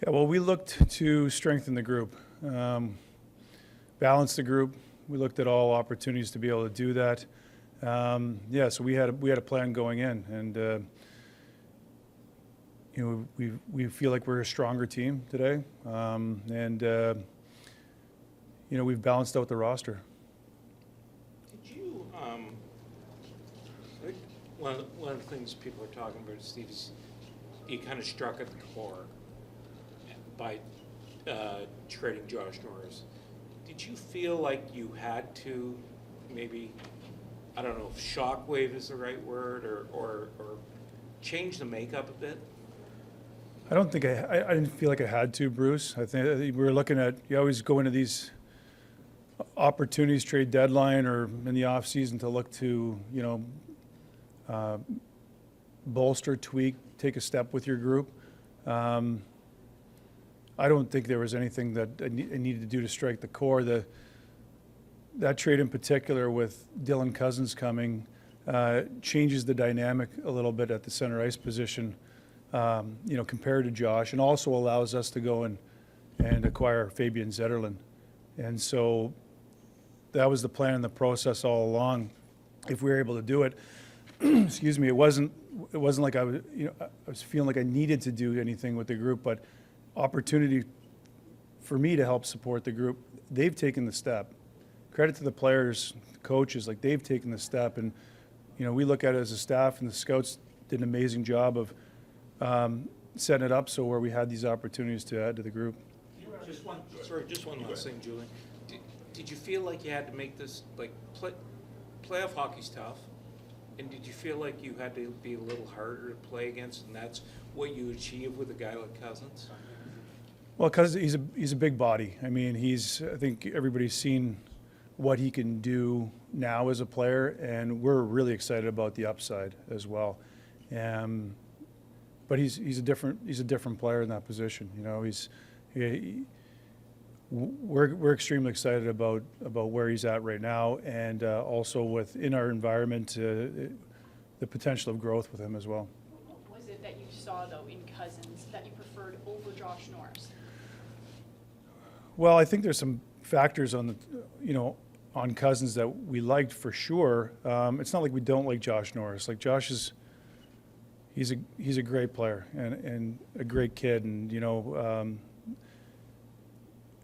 Yeah, well, we looked to strengthen the group, balance the group. We looked at all opportunities to be able to do that. Yeah, so we had a plan going in, and we feel like we're a stronger team today, and we've balanced out the roster. Did you, like, one of the things people are talking about, Steve, is you kind of struck at the core by trading Josh Norris. Did you feel like you had to maybe, I don't know if shockwave is the right word, or change the makeup a bit? I don't think I didn't feel like I had to, Bruce. I think we were looking at, you always go into these opportunities, trade deadline or in the off season to look to, bolster, tweak, take a step with your group. I don't think there was anything that I needed to do to strike the core. That trade in particular with Dylan Cousins coming changes the dynamic a little bit at the center ice position, compared to Josh, and also allows us to go and acquire Fabian Zetterlund. And so that was the plan and the process all along. If we were able to do it, excuse me, it wasn't like I was feeling like I needed to do anything with the group, but opportunity for me to help support the group. They've taken the step. Credit to the players, coaches, like they've taken the step, and we look at it as a staff, and the scouts did an amazing job of setting it up so where we had these opportunities to add to the group. Just one last thing, Julian. Did you feel like you had to make this, like, playoff hockey's tough, and did you feel like you had to be a little harder to play against, and that's what you achieve with a guy like Cousins? Well, because he's a big body. I mean, I think everybody's seen what he can do now as a player, and we're really excited about the upside as well. But he's a different player in that position. We're extremely excited about where he's at right now, and also within our environment, the potential of growth with him as well. What was it that you saw though in Cousins that you preferred over Josh Norris? Well, I think there's some factors on on Cousins that we liked for sure. It's not like we don't like Josh Norris. Like Josh he's a great player and a great kid, and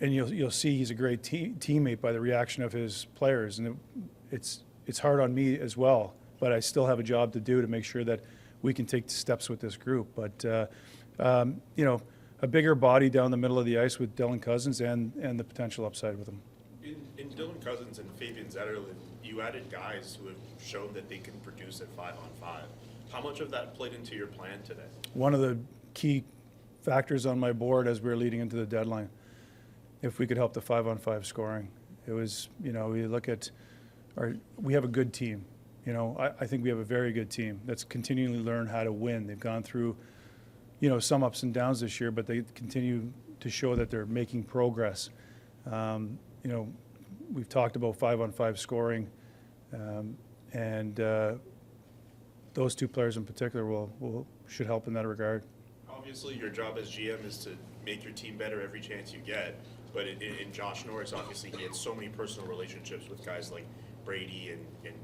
and you'll see he's a great teammate by the reaction of his players, and it's hard on me as well. But I still have a job to do to make sure that we can take steps with this group. But a bigger body down the middle of the ice with Dylan Cousins and the potential upside with him. In Dylan Cousins and Fabian Zetterlund, you added guys who have shown that they can produce at 5-on-5. How much of that played into your plan today? One of the key factors on my board as we were leading into the deadline, if we could help the 5-on-5 scoring. It was, we look at we have a good team. I think we have a very good team that's continually learned how to win. They've gone through, some ups and downs this year, but they continue to show that they're making progress. We've talked about 5-on-5 scoring, and those two players in particular should help in that regard. Obviously, your job as GM is to make your team better every chance you get. But in Josh Norris, obviously, he had so many personal relationships with guys like Brady and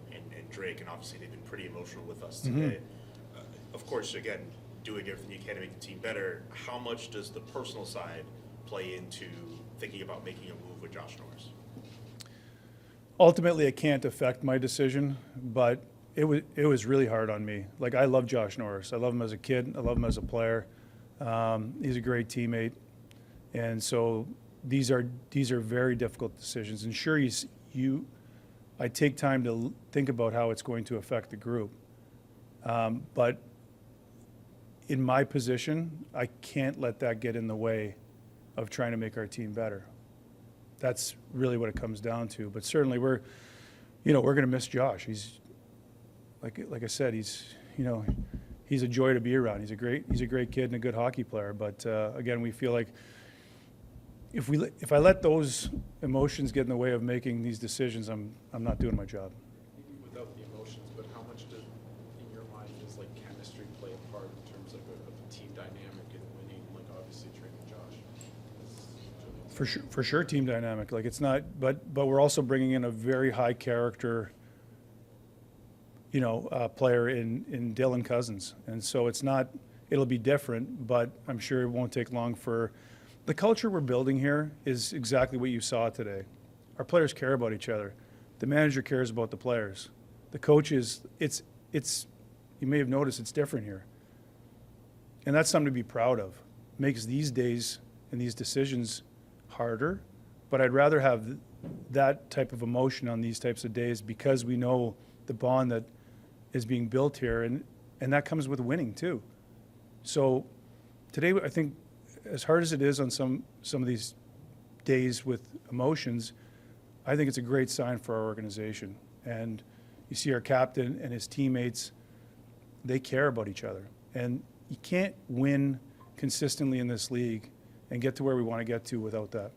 Drake, and obviously they've been pretty emotional with us today. Mm-hmm. Of course, again, doing everything you can to make the team better. How much does the personal side play into thinking about making a move with Josh Norris? Ultimately, it can't affect my decision, but it was really hard on me. Like, I love Josh Norris. I love him as a kid. I love him as a player. He's a great teammate, and so these are very difficult decisions. And sure, I take time to think about how it's going to affect the group, but in my position, I can't let that get in the way of trying to make our team better. That's really what it comes down to. But certainly, we're going to miss Josh. He's like I said, he's a joy to be around. He's a great kid and a good hockey player. But again, we feel like if I let those emotions get in the way of making these decisions, I'm not doing my job. Without the emotions, but how much in your mind does chemistry play a part in terms of a team dynamic and winning? Obviously trading Josh. For sure, team dynamic. Like, it's not, but we're also bringing in a very high character, player in Dylan Cousins. And so it's not, it'll be different, but I'm sure it won't take long for, the culture we're building here is exactly what you saw today. Our players care about each other. The manager cares about the players. The coaches, it's, you may have noticed it's different here. And that's something to be proud of. Makes these days and these decisions harder, but I'd rather have that type of emotion on these types of days because we know the bond that is being built here, and that comes with winning too. So today, I think, as hard as it is on some of these days with emotions, I think it's a great sign for our organization. And you see our captain and his teammates, they care about each other. And you can't win consistently in this league and get to where we want to get to without that.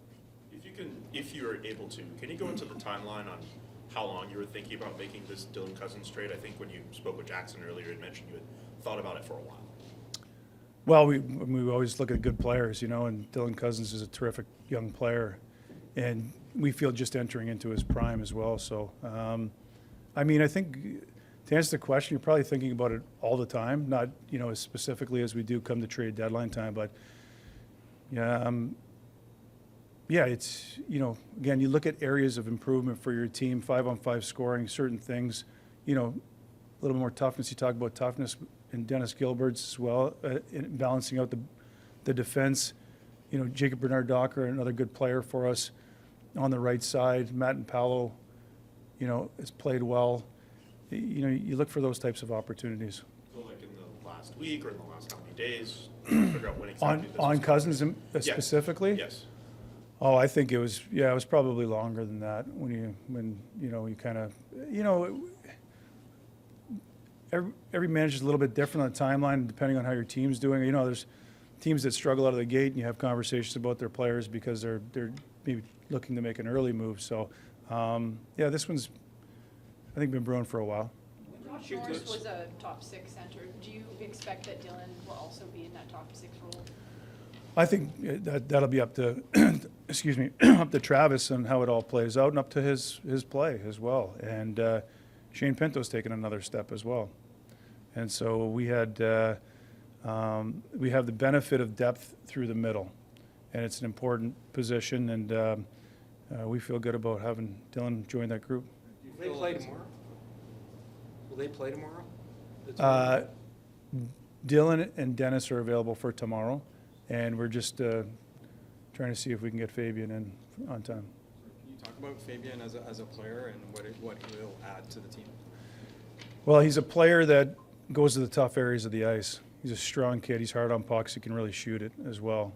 If you are able to, can you go into the timeline on how long you were thinking about making this Dylan Cousins trade? I think when you spoke with Jackson earlier, you mentioned you had thought about it for a while. Well, we always look at good players, and Dylan Cousins is a terrific young player, and we feel just entering into his prime as well. So, I think to answer the question, you're probably thinking about it all the time, not as specifically as we do come to trade deadline time, but yeah, it's again, you look at areas of improvement for your team, 5-on-5 scoring, certain things, a little more toughness. You talk about toughness in Dennis Gilbert's as well, in balancing out the defense. Jacob Bernard-Docker, another good player for us on the right side. Matt and Paolo, has played well. You look for those types of opportunities. So like in the last week or in the last how many days, figure out when exactly this On was Cousins going on? specifically? Yes. Oh, I think it was probably longer than that when you kind of, every manager's a little bit different on the timeline depending on how your team's doing. There's teams that struggle out of the gate and you have conversations about their players because they're maybe looking to make an early move. So, this one's, I think, been brewing for a while. Josh Norris was a top 6 center. Do you expect that Dylan will also be in that top 6 role? I think that'll be up to, excuse me, up to Travis and how it all plays out, and up to his play as well. And Shane Pinto's taken another step as well. And so we have the benefit of depth through the middle, and it's an important position. And we feel good about having Dylan join that group. Will they play tomorrow? Will they play tomorrow? Dylan and Dennis are available for tomorrow. And we're just trying to see if we can get Fabian in on time. Can you talk about Fabian as a player and what he will add to the team? Well, he's a player that goes to the tough areas of the ice. He's a strong kid. He's hard on pucks. He can really shoot it as well.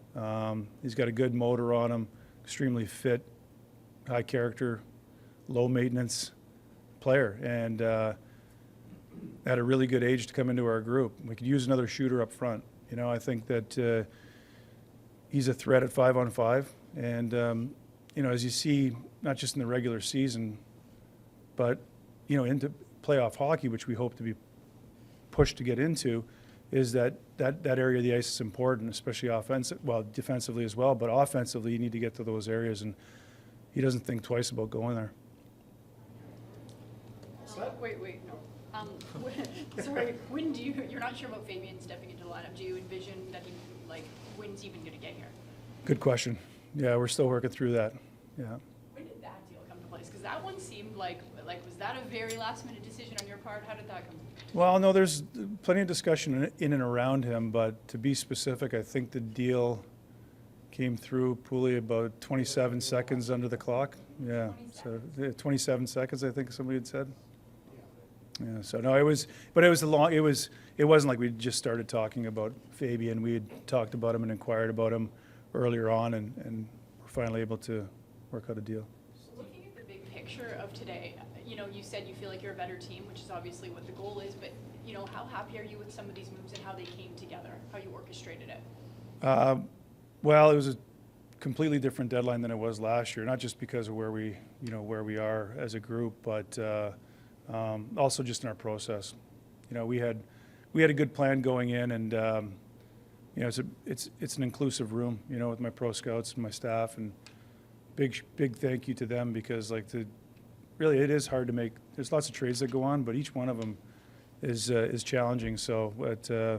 He's got a good motor on him, extremely fit, high character, low maintenance player. And at a really good age to come into our group. We could use another shooter up front. I think that he's a threat at 5-on-5. And, as you see, not just in the regular season, but, into playoff hockey, which we hope to be pushed to get into, is that area of the ice is important, especially defensively as well. But offensively, you need to get to those areas, and he doesn't think twice about going there. Wait, no. Sorry, when do you're not sure about Fabian stepping into the lineup. Do you envision that when's even going to get here? Good question. Yeah, we're still working through that. Yeah. When did that deal come to place? Because that one seemed like was that a very last minute decision on your part? How did that come? Well, no, there's plenty of discussion in and around him, but to be specific, I think the deal came through Pooley about 27 seconds under the clock. Yeah, 27 seconds, I think somebody had said. Yeah, so no, it wasn't like we just started talking about Fabian. We had talked about him and inquired about him earlier on, and we're finally able to work out a deal. Looking at the big picture of today, you said you feel like you're a better team, which is obviously what the goal is, but how happy are you with some of these moves and how they came together, how you orchestrated it? Well, it was a completely different deadline than it was last year, not just because of where we are as a group, but also just in our process. We had a good plan going in, and it's an inclusive room, with my pro scouts and my staff, and big thank you to them, because like really it is hard to make. There's lots of trades that go on, but each one of them is challenging. So, but yeah,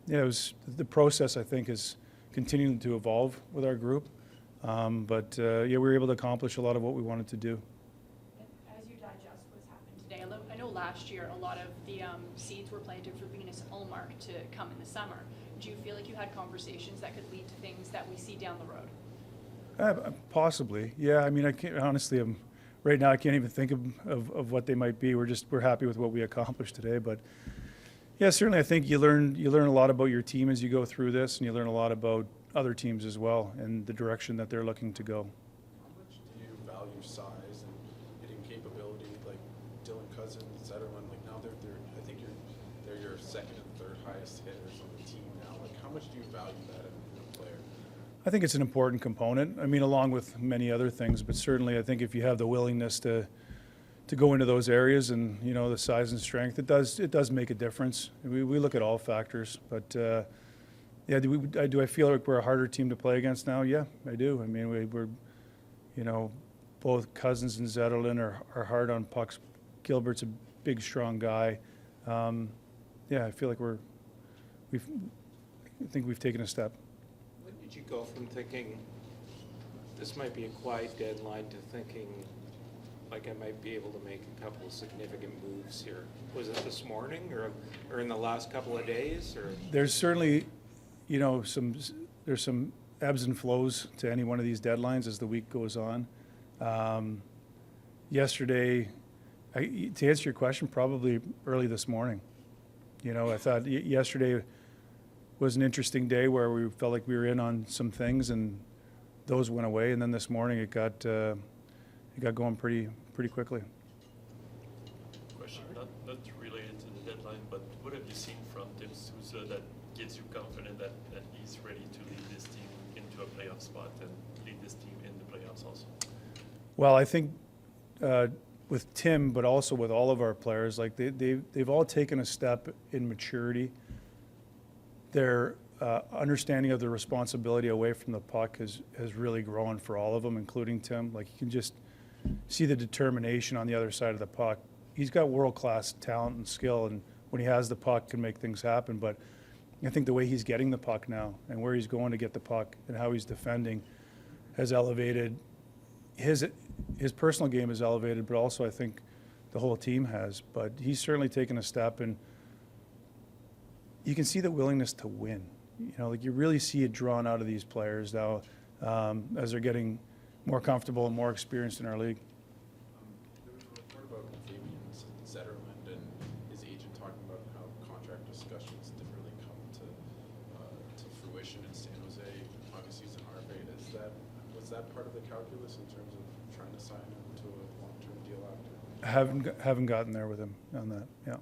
it was the process. I think is continuing to evolve with our group, but yeah, we were able to accomplish a lot of what we wanted to do. As you digest what's happened today, I know last year a lot of the seeds were planted for Venus Allmark to come in the summer. Do you feel like you had conversations that could lead to things that we see down the road? Possibly, yeah. I mean, I can't honestly. Right now, I can't even think of what they might be. We're happy with what we accomplished today, but yeah, certainly, I think you learn a lot about your team as you go through this, and you learn a lot about other teams as well and the direction that they're looking to go. How much do you value size and hitting capability, like Dylan Cousins, Zetterlund? Like now I think they're your second and third highest hitters on the team now. Like how much do you value that in a player? I think it's an important component. I mean, along with many other things, but certainly I think if you have the willingness to go into those areas and, you know, the size and strength, it does make a difference. We look at all factors, but yeah, do I feel like we're a harder team to play against now? Yeah, I do. I mean, we're you know, both Cousins and Zetterlund are hard on pucks. Gilbert's a big, strong guy. Yeah, I feel like I think we've taken a step. When did you go from thinking this might be a quiet deadline to thinking like I might be able to make a couple of significant moves here? Was it this morning or in the last couple of days? Or There's certainly, you know, there's some ebbs and flows to any one of these deadlines as the week goes on. Yesterday, to answer your question, probably early this morning. You know, I thought yesterday was an interesting day where we felt like we were in on some things, and those went away. And then this morning, it got going pretty quickly. Question not related to the deadline, but what have you seen from Tim Souza that gives you confident that he's ready to lead this team into a playoff spot and lead this team in the playoffs also? Well, I think with Tim, but also with all of our players, like they've all taken a step in maturity. Their understanding of the responsibility away from the puck has really grown for all of them, including Tim. Like, you can just see the determination on the other side of the puck. He's got world-class talent and skill, and when he has the puck, can make things happen. But I think the way he's getting the puck now and where he's going to get the puck and how he's defending has elevated his personal game is elevated, but also I think the whole team has. But he's certainly taken a step, and you can see the willingness to win. You know, like you really see it drawn out of these players now as they're getting more comfortable and more experienced in our league. There was a report about Fabian Zetterlund and his agent talking about how contract discussions didn't really come to fruition in San Jose. Obviously, he's an RFA. Was that part of the calculus in terms of trying to sign him to a long-term deal after? Haven't gotten there with him on that. Yeah.